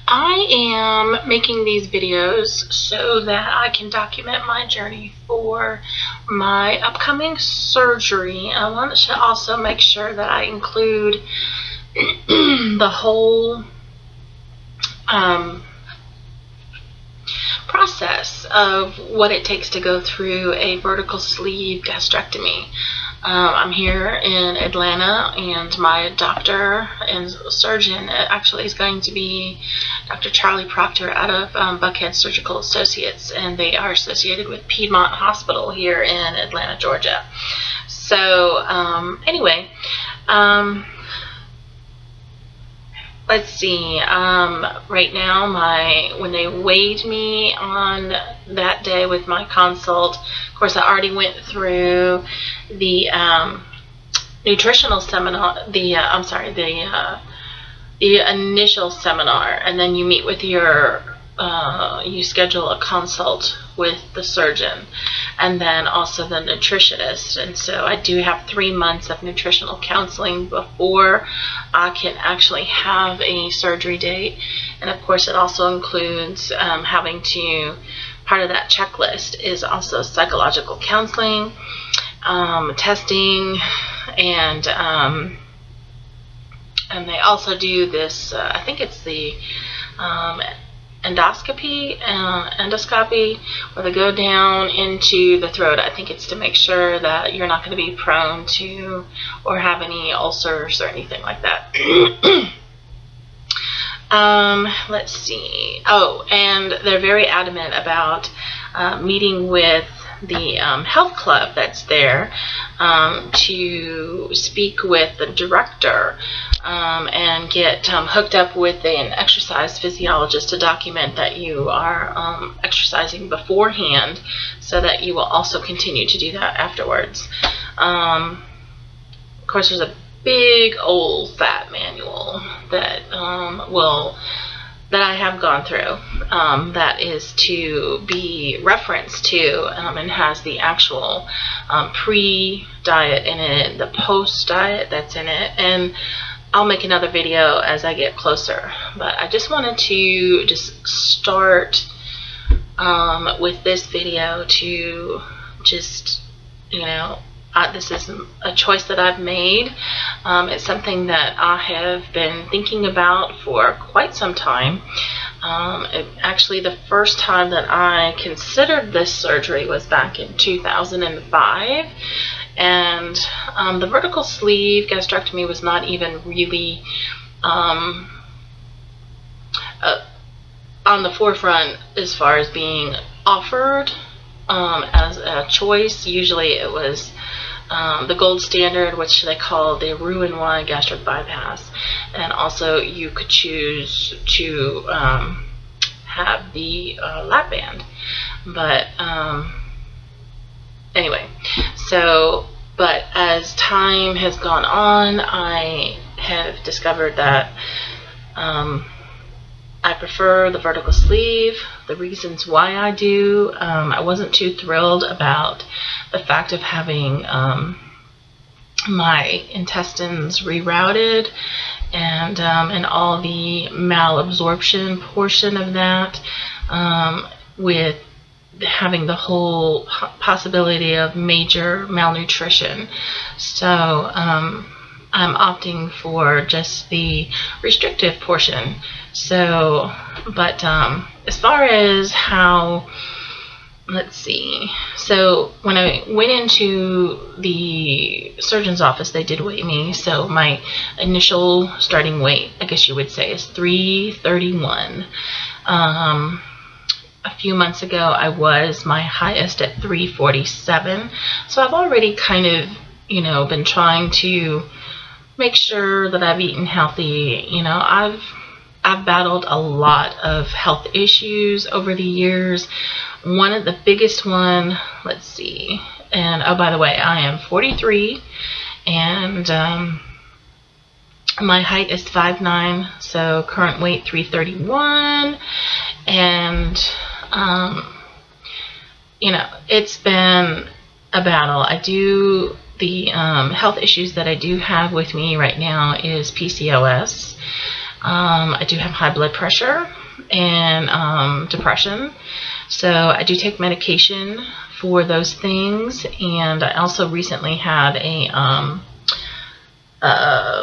I am making these videos so that I can document my journey for my upcoming surgery. I want to also make sure that I include the whole process of what it takes to go through a vertical sleeve gastrectomy. I'm here in Atlanta, and my doctor and surgeon actually is going to be Dr. Charlie Proctor out of Buckhead Surgical Associates, and they are associated with Piedmont Hospital here in Atlanta, Georgia. So anyway, let's see, right now when they weighed me on that day with my consult, of course I already went through the nutritional seminar, the initial seminar, and then you meet with you schedule a consult with the surgeon and then also the nutritionist. And so I do have 3 months of nutritional counseling before I can actually have a surgery date. And of course it also includes part of that checklist is also psychological counseling, testing, and they also do this, I think it's the endoscopy, where they go down into the throat. I think it's to make sure that you're not going to be prone to or have any ulcers or anything like that. Let's see. Oh, and they're very adamant about meeting with the health club that's there to speak with the director and get hooked up with an exercise physiologist to document that you are exercising beforehand, so that you will also continue to do that afterwards. Of course, there's a big old fat manual that that I have gone through, that is to be referenced to, and has the actual pre-diet in it, the post-diet that's in it, and I'll make another video as I get closer. But I just wanted to just start with this video to just, this is a choice that I've made. It's something that I have been thinking about for quite some time. Actually, the first time that I considered this surgery was back in 2005. And the vertical sleeve gastrectomy was not even really on the forefront as far as being offered as a choice. Usually it was the gold standard, which they call the Roux-en-Y gastric bypass, and also you could choose to have the lap band. But anyway, but as time has gone on, I have discovered that I prefer the vertical sleeve. The reasons why I do, I wasn't too thrilled about the fact of having my intestines rerouted and all the malabsorption portion of that, with having the whole possibility of major malnutrition. So I'm opting for just the restrictive portion. So, but as far as how, let's see, so when I went into the surgeon's office, they did weigh me. So my initial starting weight, I guess you would say, is 331. A few months ago, I was my highest at 347. So I've already kind of, been trying to make sure that I've eaten healthy. I've battled a lot of health issues over the years. One of the biggest one, let's see, and oh, by the way, I am 43, and my height is 5'9", so current weight 331, and it's been a battle. I do the health issues that I do have with me right now is PCOS. I do have high blood pressure and depression. So I do take medication for those things, and I also recently had a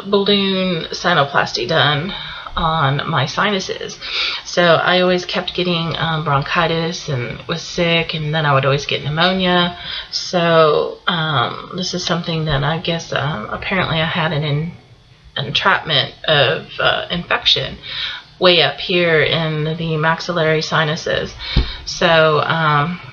balloon sinuplasty done on my sinuses. So I always kept getting bronchitis and was sick, and then I would always get pneumonia. So this is something that I guess apparently I had an entrapment of infection way up here in the maxillary sinuses. So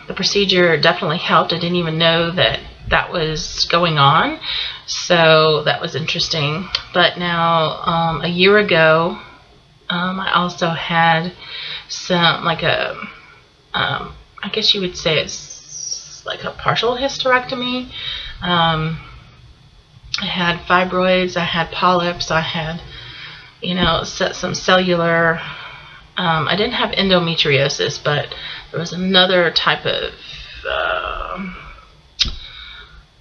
the procedure definitely helped. I didn't even know that that was going on, so that was interesting. But now a year ago, I also had some, like a I guess you would say it's like a partial hysterectomy. I had fibroids, I had polyps, I had, you know, some cellular, I didn't have endometriosis, but there was another type of,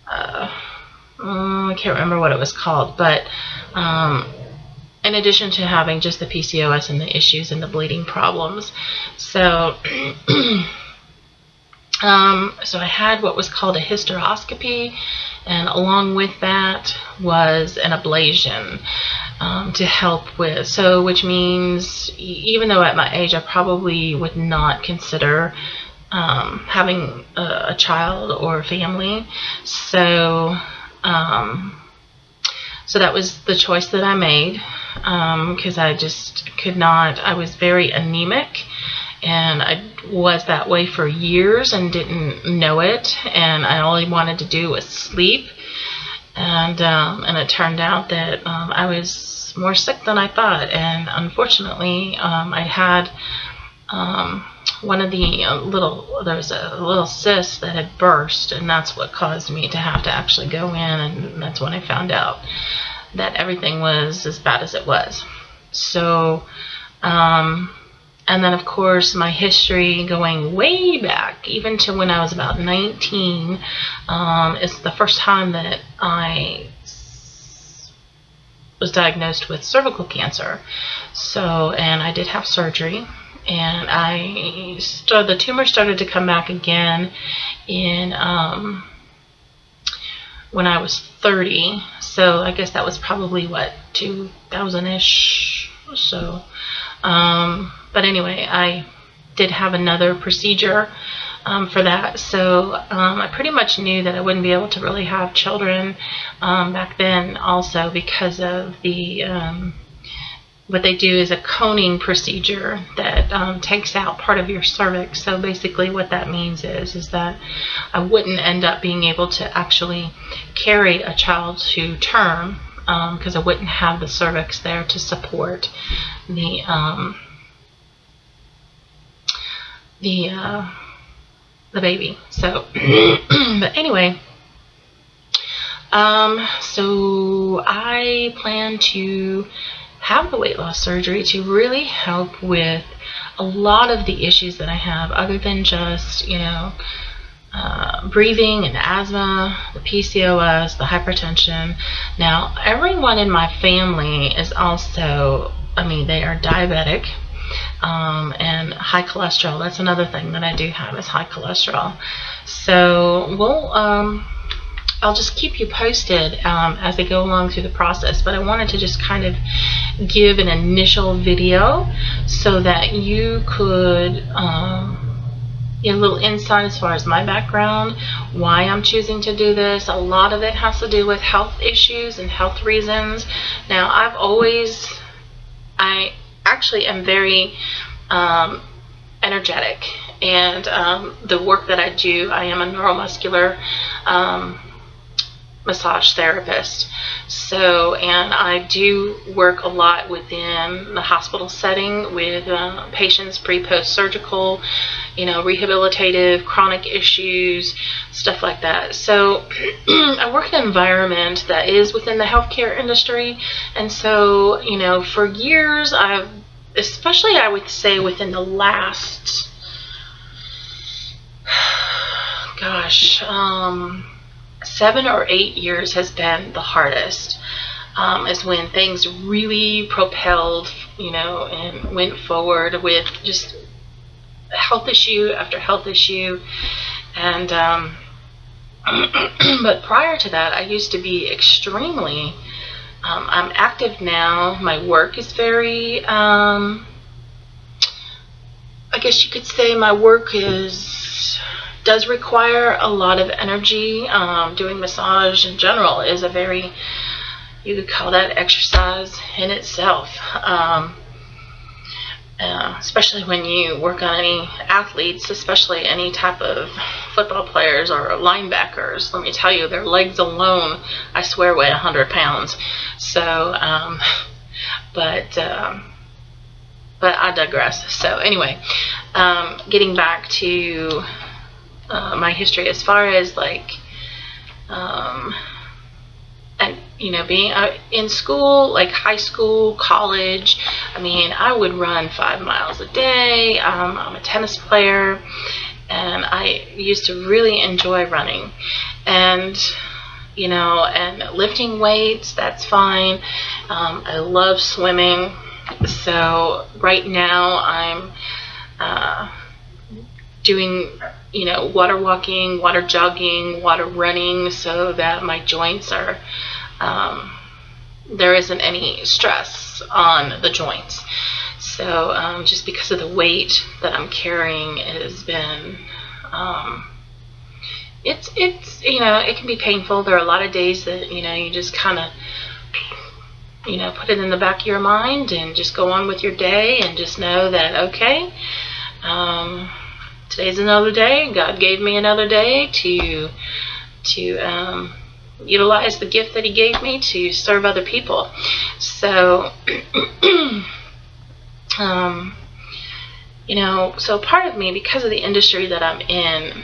I can't remember what it was called, but in addition to having just the PCOS and the issues and the bleeding problems. So, so I had what was called a hysteroscopy, and along with that was an ablation to help with, so which means even though at my age I probably would not consider having a child or a family, so so that was the choice that I made, because I just could not, I was very anemic, and I was that way for years and didn't know it, and I all I wanted to do was sleep, and it turned out that I was more sick than I thought, and unfortunately I had one of the there was a little cyst that had burst, and that's what caused me to have to actually go in, and that's when I found out that everything was as bad as it was. So and then of course my history going way back, even to when I was about 19, is the first time that I was diagnosed with cervical cancer. So, and I did have surgery, and the tumor started to come back again in when I was 30. So I guess that was probably what, 2000-ish or so. But anyway, I did have another procedure for that, so I pretty much knew that I wouldn't be able to really have children back then, also because of the what they do is a coning procedure that takes out part of your cervix. So basically what that means is that I wouldn't end up being able to actually carry a child to term, because I wouldn't have the cervix there to support the baby. So but anyway, so I plan to have the weight loss surgery to really help with a lot of the issues that I have, other than just, you know, breathing and asthma, the PCOS, the hypertension. Now, everyone in my family is also, I mean, they are diabetic, and high cholesterol. That's another thing that I do have, is high cholesterol. So we'll I'll just keep you posted as I go along through the process, but I wanted to just kind of give an initial video so that you could get a little insight as far as my background, why I'm choosing to do this. A lot of it has to do with health issues and health reasons. Now, I actually am very energetic, and the work that I do, I am a neuromuscular massage therapist. So, and I do work a lot within the hospital setting with patients pre-post surgical, you know, rehabilitative, chronic issues, stuff like that. So I work in an environment that is within the healthcare industry, and so, you know, for years especially I would say within the last, gosh, 7 or 8 years has been the hardest. Is when things really propelled, and went forward with just health issue after health issue. And but prior to that, I used to be extremely, I'm active now. My work is very, I guess you could say my work does require a lot of energy. Doing massage in general is a very, you could call that exercise in itself. Especially when you work on any athletes, especially any type of football players or linebackers. Let me tell you, their legs alone, I swear, weigh 100 pounds. So, but I digress. So anyway, getting back to my history as far as like, and being in school, like high school, college, I would run 5 miles a day. I'm a tennis player, and I used to really enjoy running, and and lifting weights, that's fine. I love swimming. So right now I'm doing water walking, water jogging, water running, so that my joints are, there isn't any stress on the joints. So just because of the weight that I'm carrying, it has been, it's it can be painful. There are a lot of days that you just kind of put it in the back of your mind and just go on with your day and just know that, okay, today's another day. God gave me another day to utilize the gift that He gave me to serve other people. So, so part of me, because of the industry that I'm in,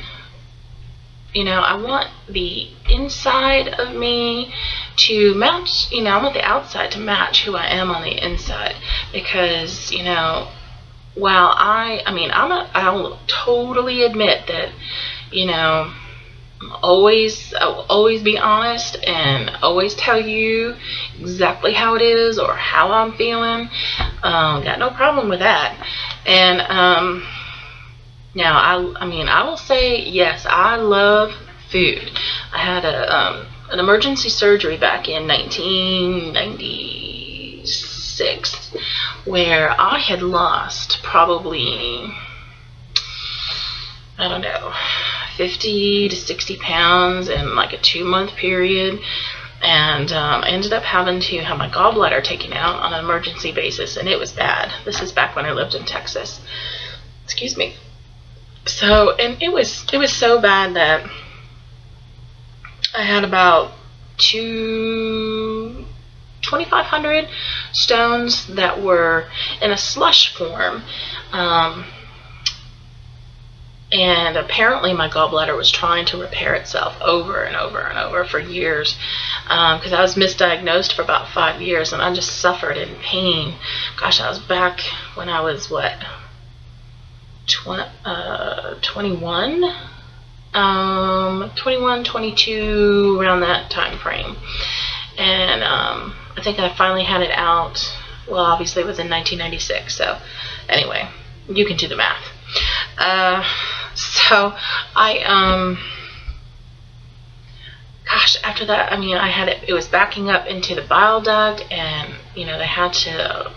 I want the inside of me to match, I want the outside to match who I am on the inside, because, while I'll totally admit that, I'll always be honest and always tell you exactly how it is or how I'm feeling. Got no problem with that. And now I will say, yes, I love food. I had an emergency surgery back in 1996 where I had lost probably, I don't know, 50 to 60 pounds in like a 2-month period, and I ended up having to have my gallbladder taken out on an emergency basis, and it was bad. This is back when I lived in Texas. Excuse me. So, and it was so bad that I had about 2,500 stones that were in a slush form. And apparently my gallbladder was trying to repair itself over and over and over for years, because I was misdiagnosed for about 5 years, and I just suffered in pain. Gosh, I was back when I was, 21, 22, around that time frame. And I think I finally had it out, well, obviously it was in 1996, so anyway, you can do the math. So I, gosh, after that, I had it was backing up into the bile duct, and, they had to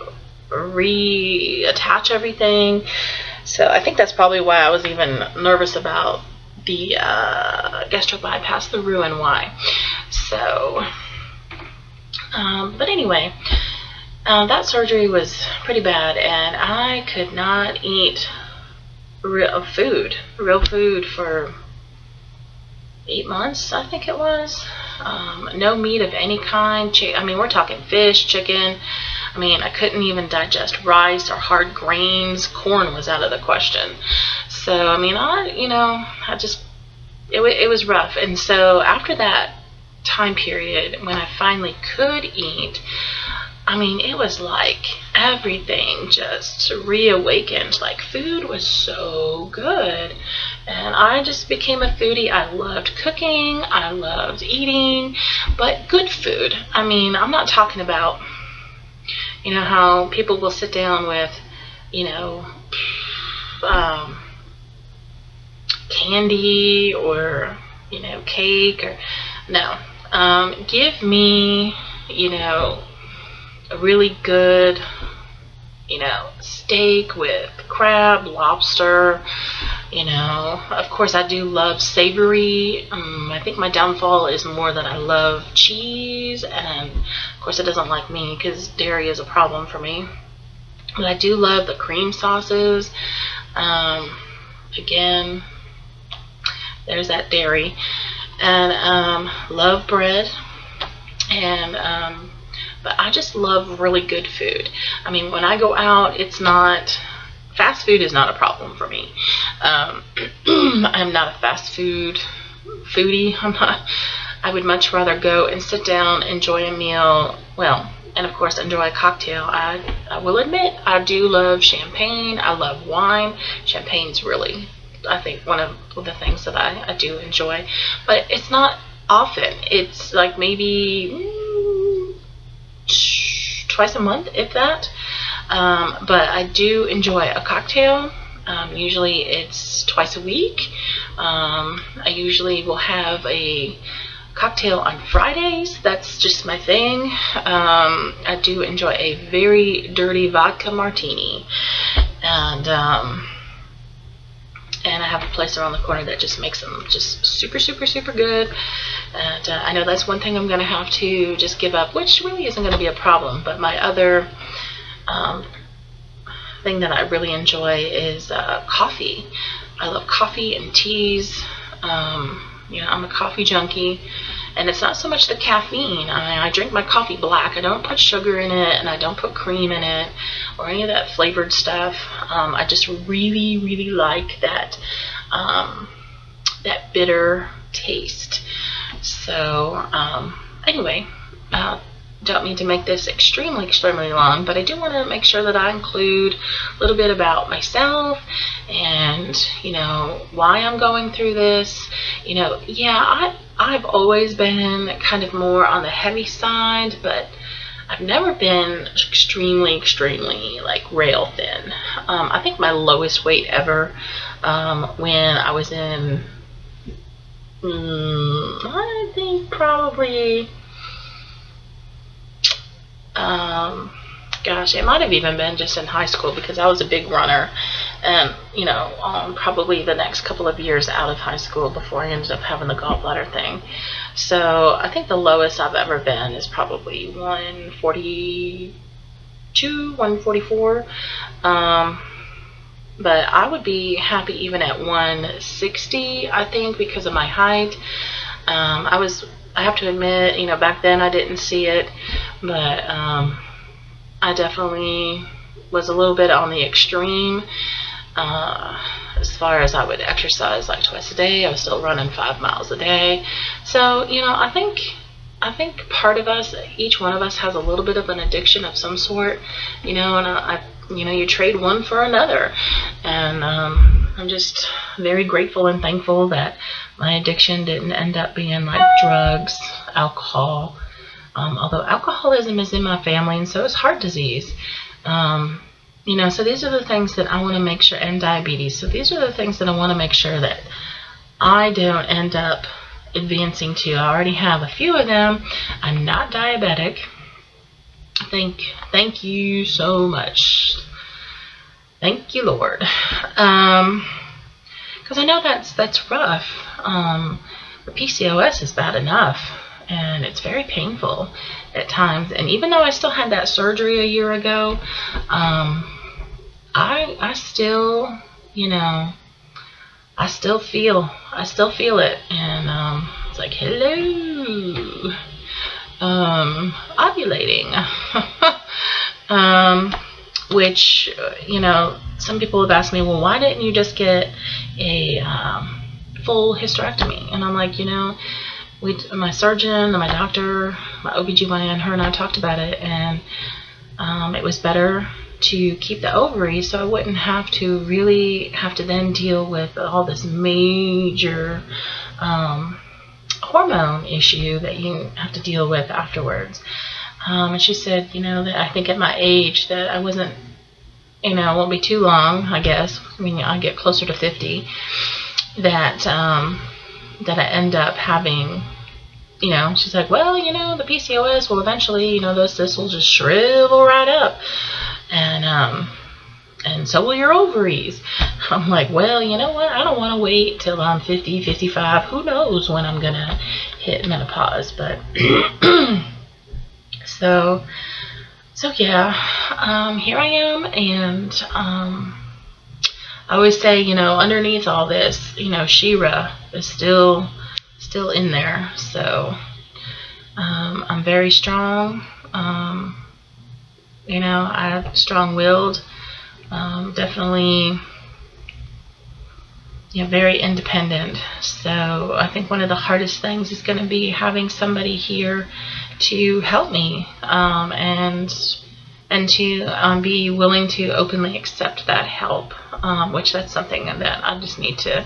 reattach everything. So I think that's probably why I was even nervous about the gastric bypass, the Roux-en-Y. So, but anyway, that surgery was pretty bad, and I could not eat real food for 8 months, I think it was. No meat of any kind. We're talking fish, chicken. I couldn't even digest rice or hard grains. Corn was out of the question. So, it was rough. And so after that time period, when I finally could eat, I mean, it was like everything just reawakened. Like, food was so good. And I just became a foodie. I loved cooking. I loved eating. But good food. I mean, I'm not talking about, you know, how people will sit down with, you know, candy or, you know, cake. Or no. Give me, you know, a really good, you know, steak with crab, lobster, you know. Of course, I do love savory. I think my downfall is more that I love cheese, and of course it doesn't like me because dairy is a problem for me. But I do love the cream sauces. Again, there's that dairy. And love bread. And but I just love really good food. I mean, when I go out, it's not, fast food is not a problem for me. I'm not a fast food foodie. I would much rather go and sit down, enjoy a meal, well, and of course enjoy a cocktail. I will admit, I do love champagne. I love wine. Champagne's really, I think, one of the things that I do enjoy. But it's not often. It's like maybe twice a month, if that. But I do enjoy a cocktail. Usually it's twice a week. I usually will have a cocktail on Fridays. That's just my thing. I do enjoy a very dirty vodka martini. And I have a place around the corner that just makes them just super, super, super good. And I know that's one thing I'm going to have to just give up, which really isn't going to be a problem. But my other thing that I really enjoy is coffee. I love coffee and teas. You know, I'm a coffee junkie. And it's not so much the caffeine. I drink my coffee black. I don't put sugar in it, and I don't put cream in it, or any of that flavored stuff. I just really, really like that, that bitter taste. So, anyway, don't mean to make this extremely, extremely long, but I do want to make sure that I include a little bit about myself and, you know, why I'm going through this. You know, yeah, I've always been kind of more on the heavy side, but I've never been extremely, extremely, like, rail thin. I think my lowest weight ever, when I was in, I think probably, gosh, it might have even been just in high school, because I was a big runner, and, you know, probably the next couple of years out of high school before I ended up having the gallbladder thing. So I think the lowest I've ever been is probably 142, 144. But I would be happy even at 160, I think, because of my height. I have to admit, you know, back then I didn't see it, but I definitely was a little bit on the extreme. As far as I would exercise like twice a day, I was still running 5 miles a day. So, you know, I think part of us, each one of us, has a little bit of an addiction of some sort, you know, and you know, you trade one for another. And I'm just very grateful and thankful that my addiction didn't end up being like drugs, alcohol. Although alcoholism is in my family, and so is heart disease. You know, so these are the things that I want to make sure, and diabetes. So these are the things that I want to make sure that I don't end up advancing to. I already have a few of them. I'm not diabetic. Thank you so much. Thank you, Lord. Because I know that's rough. The PCOS is bad enough, and it's very painful at times. And even though I still had that surgery a year ago, I still, you know, I still feel it. And it's like, hello, ovulating. Which, you know, some people have asked me, well, why didn't you just get a full hysterectomy? And I'm like, you know, my surgeon, my doctor, my OB/GYN, her and I talked about it, and it was better to keep the ovaries so I wouldn't have to then deal with all this major hormone issue that you have to deal with afterwards. And she said, that I think at my age that I wasn't, it won't be too long, I guess, when I get closer to 50, that I end up having, she's like, well, the PCOS will eventually, those cysts will just shrivel right up, and so will your ovaries. I'm like, well, you know what, I don't want to wait till I'm 50, 55, who knows when I'm gonna hit menopause, but so yeah, here I am, and I always say, underneath all this, Shira is still in there. So I'm very strong. I'm strong-willed. Definitely, very independent. So I think one of the hardest things is going to be having somebody here to help me, and to be willing to openly accept that help, which that's something that I just need to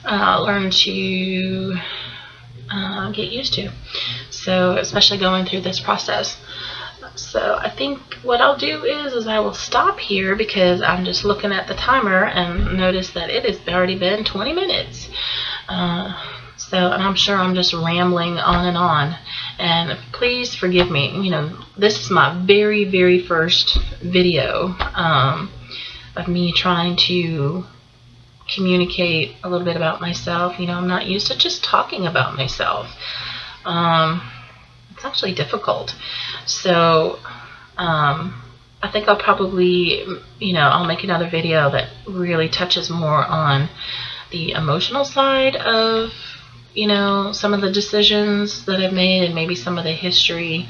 learn to get used to. So especially going through this process. So I think what I'll do is I will stop here because I'm just looking at the timer and notice that it has already been 20 minutes. And I'm sure I'm just rambling on and on. And please forgive me. This is my very, very first video of me trying to communicate a little bit about myself. I'm not used to just talking about myself. It's actually difficult. So I think I'll probably, I'll make another video that really touches more on the emotional side of, some of the decisions that I've made, and maybe some of the history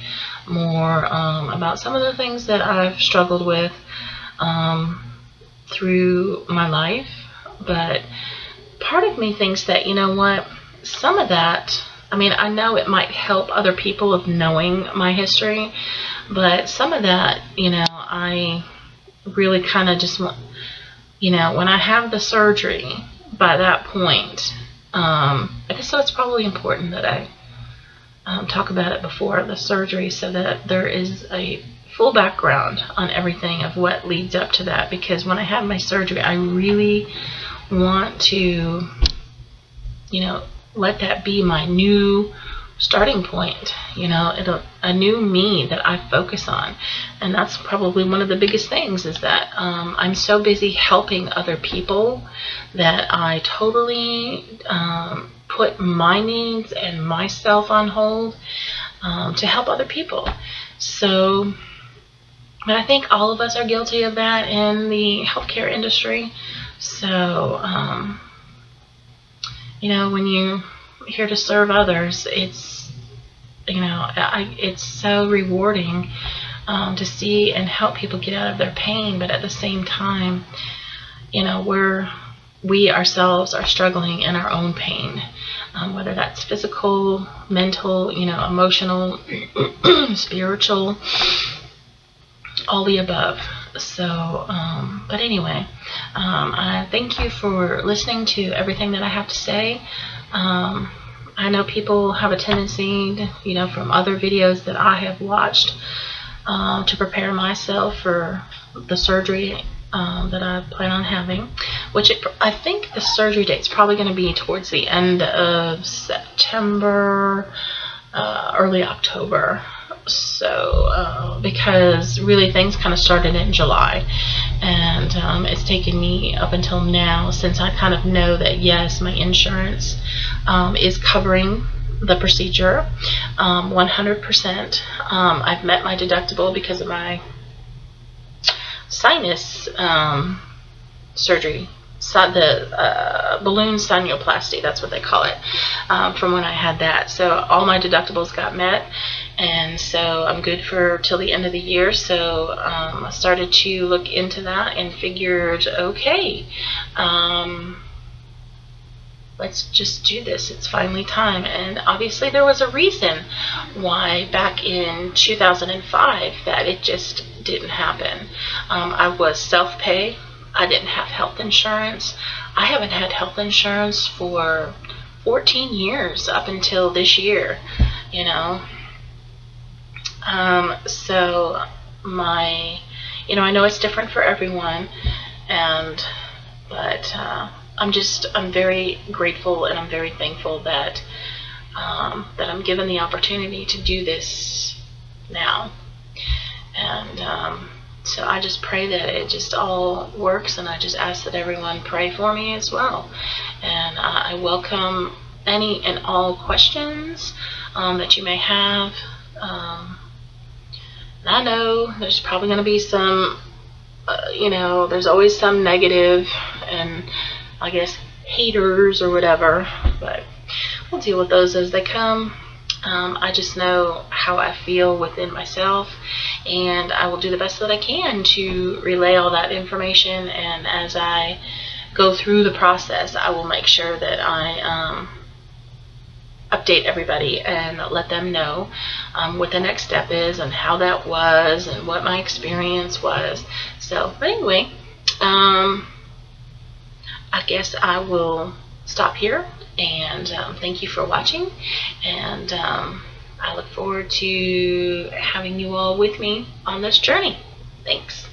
more about some of the things that I've struggled with through my life. But part of me thinks that, some of that, I know it might help other people of knowing my history, but some of that, I really kind of just want, when I have the surgery, by that point, I guess so it's probably important that I talk about it before the surgery so that there is a full background on everything of what leads up to that, because when I have my surgery, I really want to, let that be my new starting point, a new me that I focus on. And that's probably one of the biggest things, is that I'm so busy helping other people that I totally put my needs and myself on hold to help other people. So, but I think all of us are guilty of that in the healthcare industry. So, when you're here to serve others, it's, it's so rewarding to see and help people get out of their pain. But at the same time, we ourselves are struggling in our own pain, whether that's physical, mental, emotional, spiritual, all the above. So, but anyway, I thank you for listening to everything that I have to say. I know people have a tendency, from other videos that I have watched, to prepare myself for the surgery that I plan on having, which I think the surgery date's probably going to be towards the end of September, early October. So, because really things kind of started in July, and it's taken me up until now, since I kind of know that yes, my insurance is covering the procedure 100%. I've met my deductible because of my sinus surgery, the balloon sinuplasty, that's what they call it, from when I had that. So all my deductibles got met, and so I'm good for till the end of the year. So I started to look into that and figured, okay, let's just do this. It's finally time. And obviously there was a reason why back in 2005 that it just didn't happen. I was self-pay. I didn't have health insurance. I haven't had health insurance for 14 years up until this year, you know. So I know it's different for everyone, but I'm very grateful and I'm very thankful that I'm given the opportunity to do this now. And so I just pray that it just all works, and I just ask that everyone pray for me as well. And I welcome any and all questions that you may have. I know there's probably going to be some, there's always some negative and I guess haters or whatever, but we'll deal with those as they come. I just know how I feel within myself, and I will do the best that I can to relay all that information, and as I go through the process, I will make sure that I update everybody and let them know what the next step is and how that was and what my experience was. So, but anyway, I guess I will stop here, and thank you for watching, and I look forward to having you all with me on this journey. Thanks.